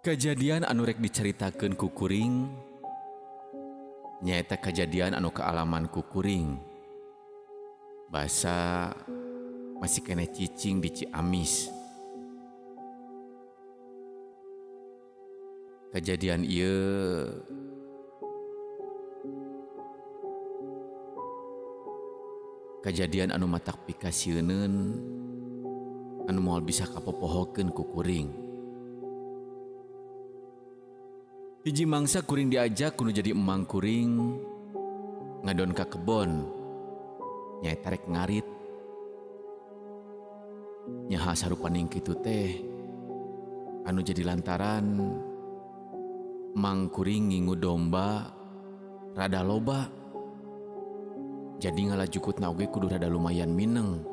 Kejadian anu rek diceritakeun ku kuring nyaeta kejadian anu kaalaman ku kuring. Basa masih kene cicing di Ciamis. Kejadian ieu kejadian anu matak pikasieun anu moal bisa kapopohokeun ku kuring. Hiji mangsa kuring diajak kudu jadi emang kuring ngadon ka kebon nyaeta rek ngarit. Nyaha sarupaning kitu teh anu jadi lantaran emang kuring ngingu domba rada loba. Jadi ngalajukutna oge kudu rada lumayan mineng.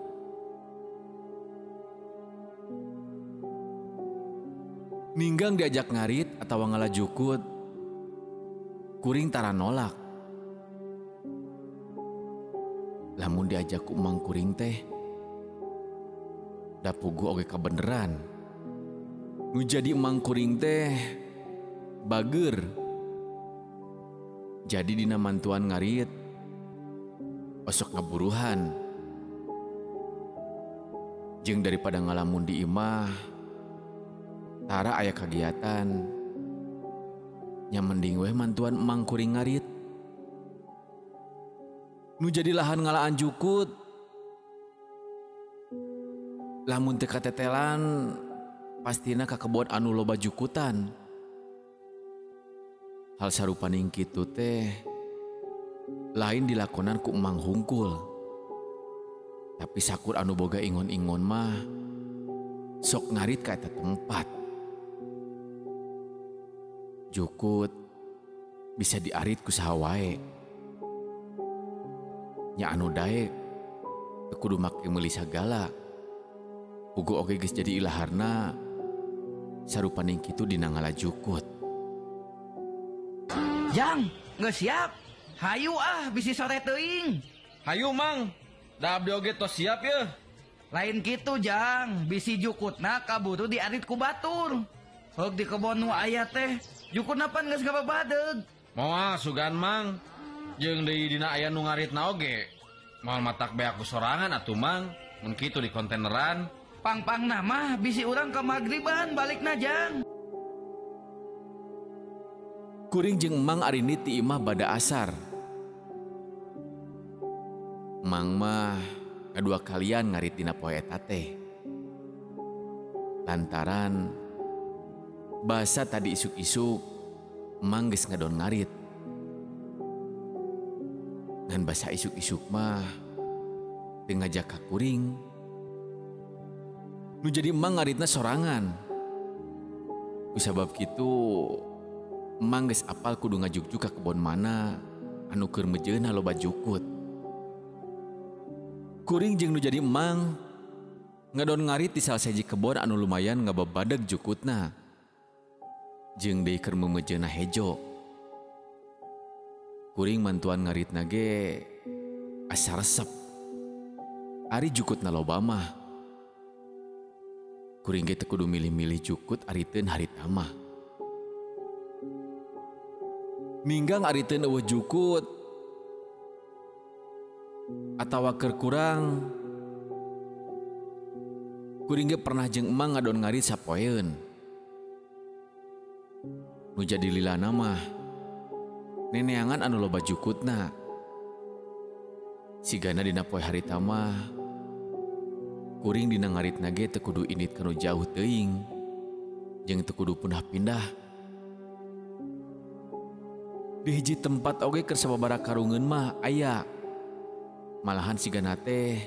Ninggang diajak ngarit atau ngalajukut, kuring tara nolak. Lamun diajak ku emang kuring teh, da pugu oge kabeneran. Nu jadi emang kuring teh bager. Jadi dina mantuan ngarit, osok ngaburuhan. Jeung daripada ngalamun di imah, tara aya kagiatan nya mending weh mantuan emang kuring ngarit. Nu jadi lahan ngalaan jukut lamun teu katetelan pastina ka kebon anu loba jukutan. Hal sarupaning kitu teh lain dilakonan ku emang hungkul. Tapi sakur anu boga ingon-ingon mah sok ngarit ka eta tempat. Jukut bisa diarit ku saha wae. Nya anu daek teu kudu make meuli sagala. Ugo oge geus jadi ilaharna sarupaning kitu dina ngalajukut. Jang, geus siap. Hayu bisi sore teuing. Hayu mang, da abdi oge tos siap ya. Lain kitu Jang, bisi jukutna kaburu diarit ku batur. Heug di kebon nu aya teh, jukutna pan geus gababadeg. Moal sugan mang, jeung deui dina aya nu ngaritna oge. Moal matak beak ku sorangan atuh mang, mun kitu di kontaineran. Pang-pangna mah bisi urang ka magriban balikna Jang. Kuring jeung emang arini ti imah bada asar. Emang mah kadua kalian ngarit dina poe eta teh. Lantaran basa tadi isuk-isuk emang geus ngadon ngarit. Ngan basa isuk-isuk mah teu ngajak ka kuring. Nu jadi emang ngaritna sorangan. Kusabab kitu emang geus apal kudu ngajukjuk ka kebon mana anu keur mejeuna loba jukut. Kuring jeung nu jadi emang ngadon ngarit di salah sahiji kebon anu lumayan ngababadeg jukutna. Jeung deui keur memejeuna hejo. Kuring mantuan ngaritna ge asa resep. Ari jukutna loba mah. Kuring ge teu kudu milih-milih jukut ariteun harita mah. Ninggang ariteun eueuh jukut atawa keur kurang kuring ge pernah jeung emang ngadon ngarit sapoeun. Nu jadi lilana mah neneangan anu loba jukutna. Sigana dina poe harita mah kuring dina ngaritna ge teu kudu indit kanu jauh teuing jeung teu kudu pindah-pindah. Di hiji tempat oge keur sababaraha karungeun mah aya. Malahan sigana teh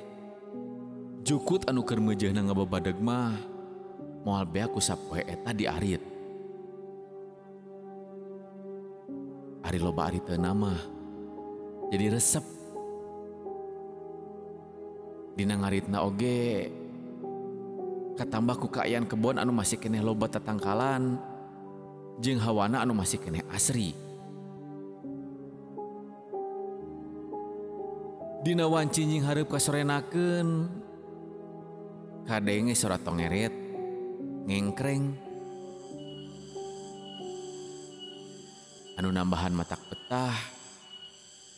jukut anu keur meujeuhna ngababadeg mah moal beak ku sapoe eta diarit. Ari loba ariteuna mah jadi resep. Dina ngaritna oge katambah ku kaayaan kebon anu masih keneh loba tatangkalan jeung hawana anu masih keneh asri. Dina wanci nying hareup kasorenakeun kadenge sora tongeret ngengkreng anu nambahan matak betah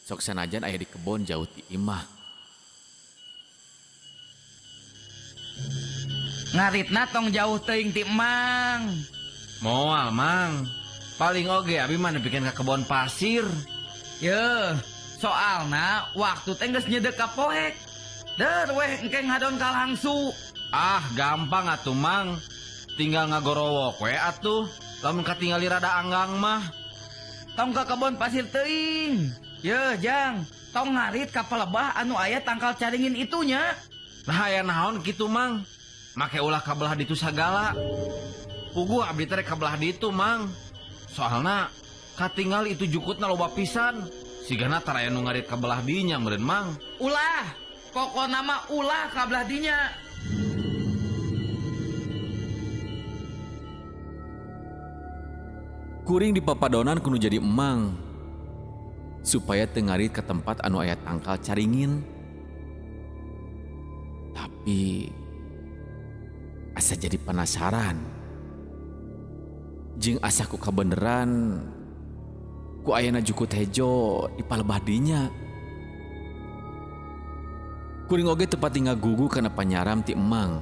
sok sanajan aya di kebon jauh ti imah. Ngaritna tong jauh teuing ti Mang. Moal mang. Paling oge abi mah nepikeun ka kebon pasir. Ye, soalna waktu teh geus nyedek ka poek. Der weh engke ngadon ka langsu. Ah, gampang atuh mang. Tinggal ngagorowok we atuh. Lamun katingali rada anggang mah. Tong ka kebon pasir teuing. Ye, Jang, tong ngarit ka pelebah anu aya tangkal caringin itunya. Nah aya naon kitu mang. Make ulah kabelah ditu sagala. Pugu abdi teh kabelah ditu mang. Soalna katinggal itu jukutna loba pisan. Sigana taraya nu ngarit kabelah dinya meureun mang. Ulah, pokona mah ulah kabelah dinya. Kuring di papadonan kudu jadi emang supaya teu ngarit ke tempat anu aya tangkal caringin. Tapi asa jadi penasaran. Jeung asa ku kabeneran ku ayana jukut hejo di palebah dinya. Kuring oge teu pati ngagugu kana panyaram ti emang.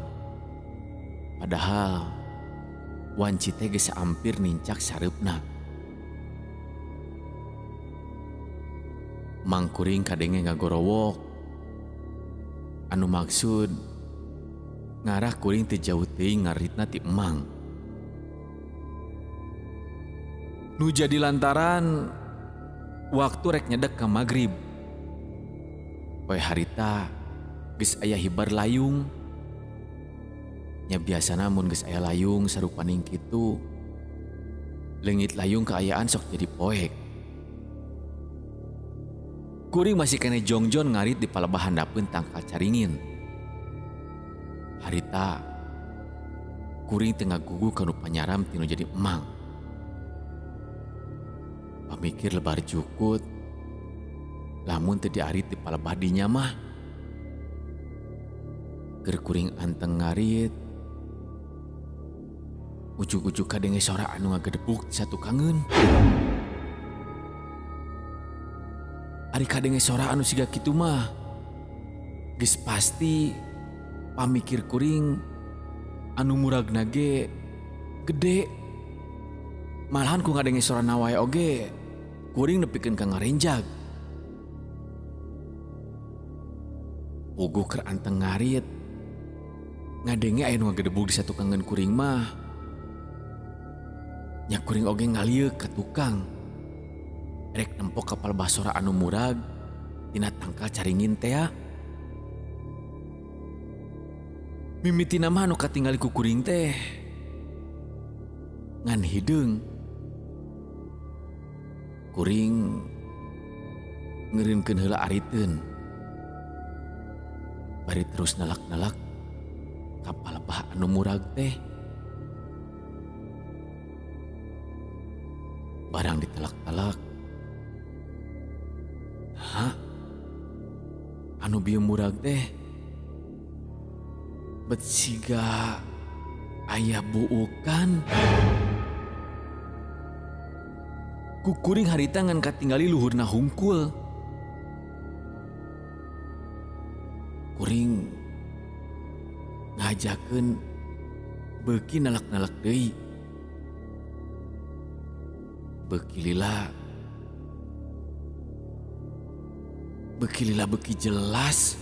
Padahal wanci teh geus hampir nincak sareupna. Mang kuring kadenge ngagorowok. Anu maksud ngarah kuring teu jauh teuing ngaritna ti emang. Nu jadi lantaran waktu rek nyedek ka magrib. Poe harita geus aya hibar layung. Nya biasana mun geus aya layung sarupaning kitu, leungit layung kaayaan sok jadi poek. Kuring masih kene jongjon ngarit di palebah handapeun tangkal caringin. Harita kuring teu ngagugu kanu panyaram tinu jadi emang. Pamikir lebar jukut, lamun teu diarit di palebah dinya mah. Keur kuring anteng ngarit, ujug-ujug kadenge sora anu ngagedebuk satu kangen. Ari kadenge sora anu siga kitu mah geus pasti pamikir kuring anu muragna ge gede. Malahan ku ngadenge sora nawae oge kuring nepikeun ka ngarenjag. Puguh keur anteng ngarit ngadenge aya nu ngagedebuk di satu kangen kuring mah. Nya kuring oge ngalieu ka tukang. Rek nempok kapal basora anu murag tina tangkal caringin teh. Mimitina mah anu katingali ku kuring teh ngan hideung. Kuring ngeureunkeun heula ariteun. Bari terus nalak-nalak kapal bah anu murag teh. Barang ditelak-telak. Hah? Anu bieu murag teh bet siga aya buukan. Ku kuring harita ngan katingali luhurna hungkul. Kuring ngajakeun beuki nalak-nalak deui. Beuki lila beuki jelas.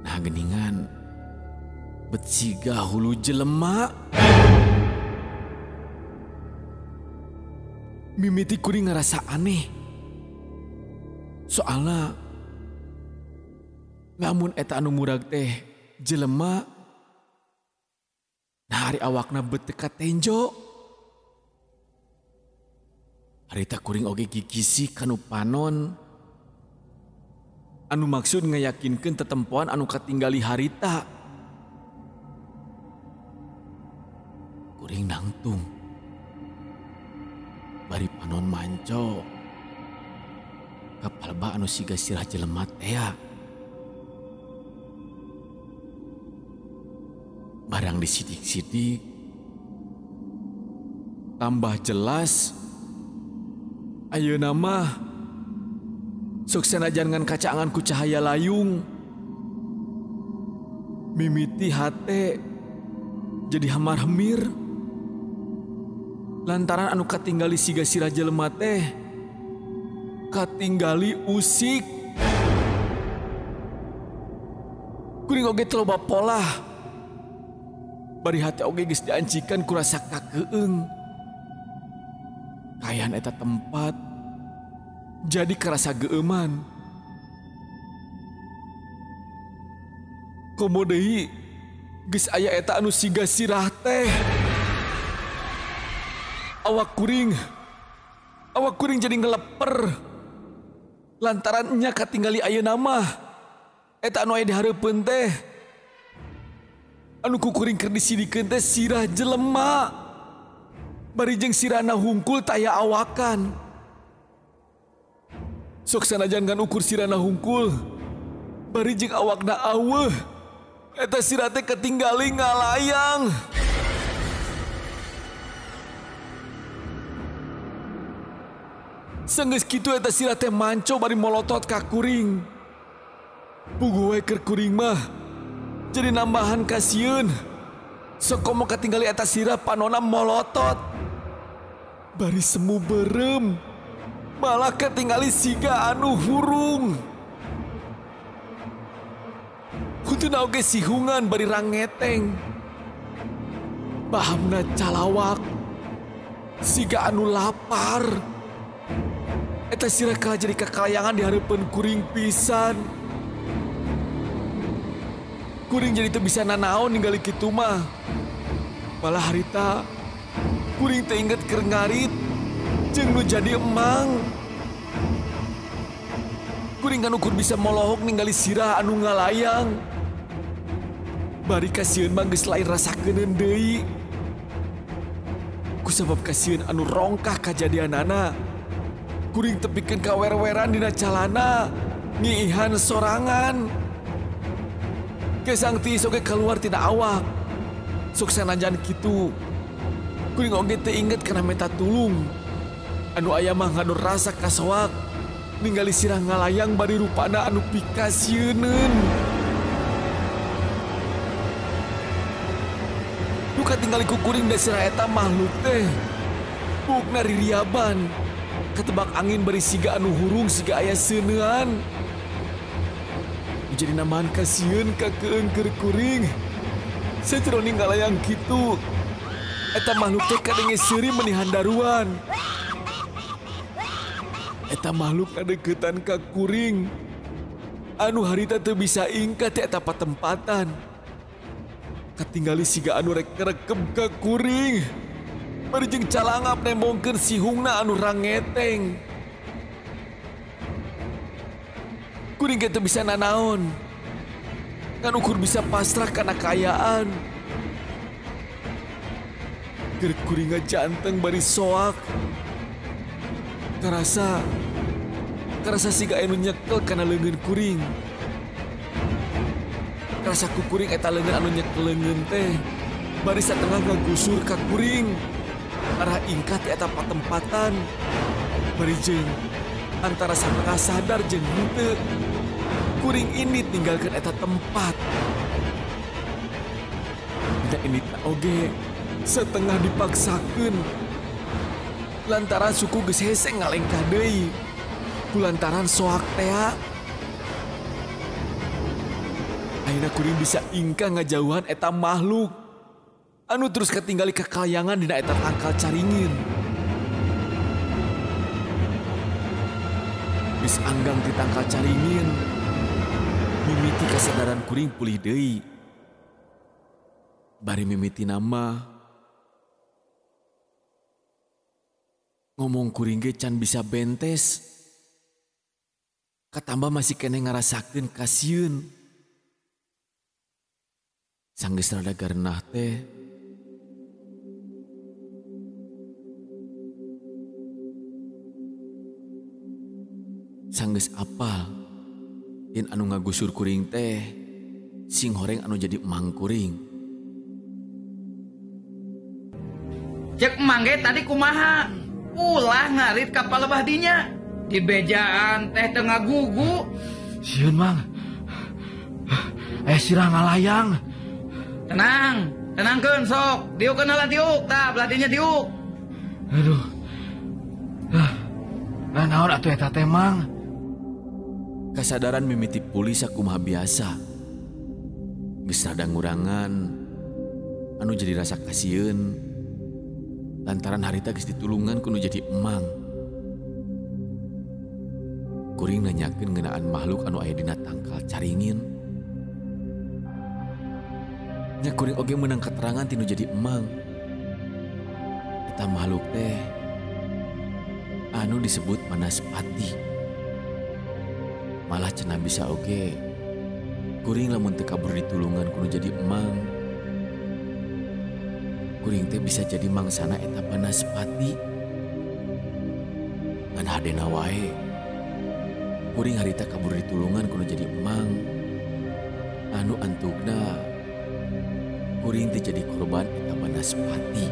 Nah geningan bet siga hulu jelema. Mimiti kuring ngerasa aneh. Soalna lamun eta anu murag teh jelema, nah hari awakna bet teka tenjo. Harita kuring oge gigisi kanu panon. Anu maksud ngayakinkeun tetempoan anu katinggali harita. Kuring nangtung. Bari panon manco. Kapalba anu siga sirah jelema teh. Barang disidik-sidik tambah jelas Ayeuna mah sok sanajan ngan kacangan ku cahaya layung. Mimiti hate jadi hamar-hemir. Lantaran anu katinggali siga sirah jelema teh katinggali usik. Kuring oge teu loba pola. Bari hate oge geus diancikan ku rasa kakeung. Kayan eta tempat jadi kerasa geuman. Komo deui geus aya eta anu siga sirah teh. Awak kuring jadi ngeleper. Lantaran nya katinggali ayeuna mah eta anu aya di hareupeun teh. Anu ku kuring keur disidikeun teh sirah jelema. Bari jeung sirahna hungkul taya awakan. Sok sanajan ngan ukur sirahna hungkul, bari jeung awakna aweuh, eta sirah teh ketinggali ngalayang. Sanggeus kitu eta sirah teh manco bari molotot ka kuring. Puguh we keur kuring mah jadi nambahan kasieun. Sok komo katinggali eta sirah panonna molotot. Bari semu berem, malah ketinggali siga anu hurung. Kutuna oge sihungan bari rangeteng. Bahamna calawak, siga anu lapar. Eta sirah kalah jadi kakalayangan di hareupeun kuring pisan. Kuring jadi teu bisa nanaon ninggali kitu mah. Malah harita kuring teh inget keur ngarit jeung nu jadi emang. Kuring kan ukur bisa molohok ninggali sirah anu ngalayang. Bari kasieun mah geus lain rasakeun deui. Kusabab kasieun anu rongkah kajadianana. Kuring tepikeun ka wer-weran dina calana ngiihan sorangan. Kesang tiis oge keluar tina awak. Sok sanajan kitu kuring oge teu inget kana meta tulung. Anu aya mah ngadu rasa kasoak ninggali sirah ngalayang bari rupana anu pikasieun. Nu katinggali ku kuring da sirah eta makhluk teh bukna ririaban. Ketebak angin bari siga anu hurung siga aya seuneuan. Jadi namaan kasieun ka keungkeur kuring. Sajeroning ngalayang kitu eta makhluk teh kadenge seuri meuni handaruan. Eta makhluk ngadeuketan ka kuring. Anu harita teu bisa ingkat ti eta patempatan. Katinggali siga anu rek ngerekep ka kuring. Bari jeung calangap nembongkeun sihungna anu rangeteng. Kuring ge teu bisa nanaon. Kan ukur bisa pasrah kana kaayaan. Keur kuringa janteng bari soak. Karasa siga anu nyekel kana leungeun kuring. Karasa ku kuring eta leungeun anu nyekel leungeun teh bari satengah ngagusur ka kuring. Arah ingkat eta patempatan. Bari jeung antara satengah sadar jeung henteu. Kuring ini tinggalkan eta tempat. Dan ini tak oge setengah dipaksakeun. Lantaran suku geus hese ngalengkah deui. Kulantaran soak tea. Ayeuna kuring bisa ingkang ngajauhan eta makhluk anu terus ketinggali kekalayangan dina eta tangkal caringin. Geus anggang di tangkal caringin. Mimiti kasadaran kuring pulih deui. Bari mimiti nama ngomong kuring ge can bisa bentes. Katambah masih kene ngarasakeun kasieun. Sanggeus rada garenah teh sanggeus apal yen anu ngagusur kuring teh sing horeng anu jadi emang kuring. Cek emang ge tadi kumaha? Ulah ngarit kapal lebah dinya. Di bejaan teh tengah gugu. Sieun mang. Sirah ngalayang. Tenang, tenangkeun sok. Diuk kenal diuk, tah belah dinya diuk. Aduh. Nah naon atuh eta teh mang? Kasadaran mimiti pulih sakumaha biasa. Geus rada ngurangan anu jadi rasa kasieun lantaran harita geus ditulungan kudu jadi emang. Kuring nanyakeun ngeunaan makhluk anu aya dina tangkal caringin. Nya kuring oge meunang keterangan tinu jadi emang. Eta makhluk teh anu disebut Manaspati. Malah cenah bisa oge kuring lamun teu kabur ditulungan kudu jadi emang. Kuring teh bisa jadi mangsana eta Manaspati. Ngan hadena wae kuring harita kabur ditulungan kudu jadi emang. Anu antugna kuring teh jadi korban eta Manaspati.